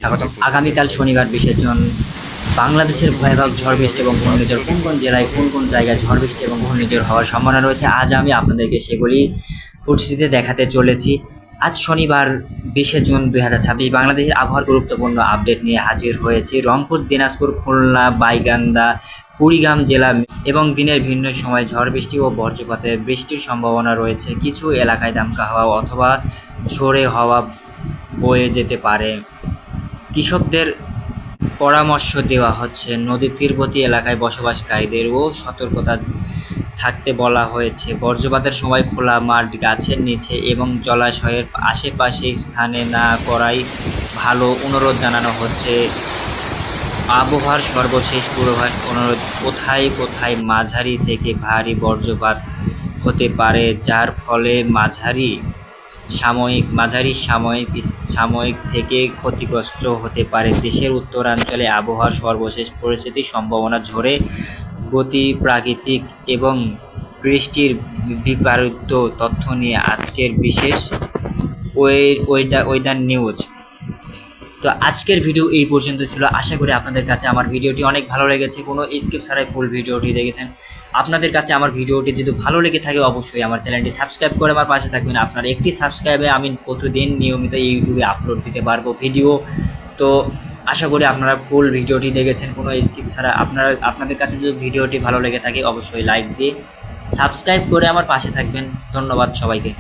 স্বাগতম। আগামীকাল শনিবার 20 জুন বাংলাদেশের ভয়াবহ ঝড় বৃষ্টি এবং ঘূর্ণিঝড় কোন কোন জেলায় কোন কোন জায়গায় ঝড় বৃষ্টি এবং ঘূর্ণিঝড় হওয়ার সম্ভাবনা রয়েছে, আজ আমি আপনাদেরকে সেগুলি ফুটসিতে দেখাতে চলেছি। আজ শনিবার 20 জুন 2026 বাংলাদেশের আবহাওয়ার গুরুত্বপূর্ণ আপডেট নিয়ে হাজির হয়েছি। রংপুর, দিনাজপুর, খুলনা, বাইগান্দা, কুড়িগ্রাম জেলা এবং দিনের ভিন্ন সময় ঝড় বৃষ্টি ও বজ্রপাতের বৃষ্টির সম্ভাবনা রয়েছে। কিছু এলাকায় দমকা হাওয়া অথবা ঝোড়ো হাওয়া বয়ে যেতে পারে। কৃষকদের পরামর্শ দেওয়া হচ্ছে, নদীর তীরবর্তী এলাকায় বসবাসকারীদেরও সতর্কতা থাকতে বলা হয়েছে। বজ্রপাতের সময় খোলা মাঠ, গাছের নিচে এবং জলাশয়ের আশেপাশে স্থানে না করাই ভালো অনুরোধ জানানো হচ্ছে। আবহাওয়ার সর্বশেষ পূর্বাভাস অনুরোধ, কোথায় কোথায় মাঝারি থেকে ভারী বজ্রপাত হতে পারে, যার ফলে মাঝারি সাময়িক থেকে ক্ষতিগ্রস্ত হতে পারে। দেশের উত্তরাঞ্চলে আবহাওয়ার সর্বশেষ পরিস্থিতির সম্ভাবনা, ঝড়ে গতি, প্রাকৃতিক এবং বৃষ্টির বিপারীত্য তথ্য নিয়ে আজকের বিশেষ ওয়েদার নিউজ। তো আজকের ভিডিও এই পর্যন্ত ছিল। আশা করি আপনাদের কাছে আমার ভিডিওটি অনেক ভালো লেগেছে, কোনো স্কিপ ছাড়াই ফুল ভিডিওটি দেখেছেন। আপনাদের কাছে আমার ভিডিওটি যদি ভালো লেগে থাকে অবশ্যই আমার চ্যানেলটি সাবস্ক্রাইব করে আমার পাশে থাকবেন। আপনার একটি সাবস্ক্রাইবে আমি প্রতিদিন নিয়মিত ইউটিউবে আপলোড দিতে পারবো ভিডিও। তো আশা করি আপনারা ফুল ভিডিওটি দেখেছেন কোনো স্কিপ ছাড়া। আপনাদের কাছে যদি ভিডিওটি ভালো লেগে থাকে অবশ্যই লাইক দিয়ে সাবস্ক্রাইব করে আমার পাশে থাকবেন। ধন্যবাদ সবাইকে।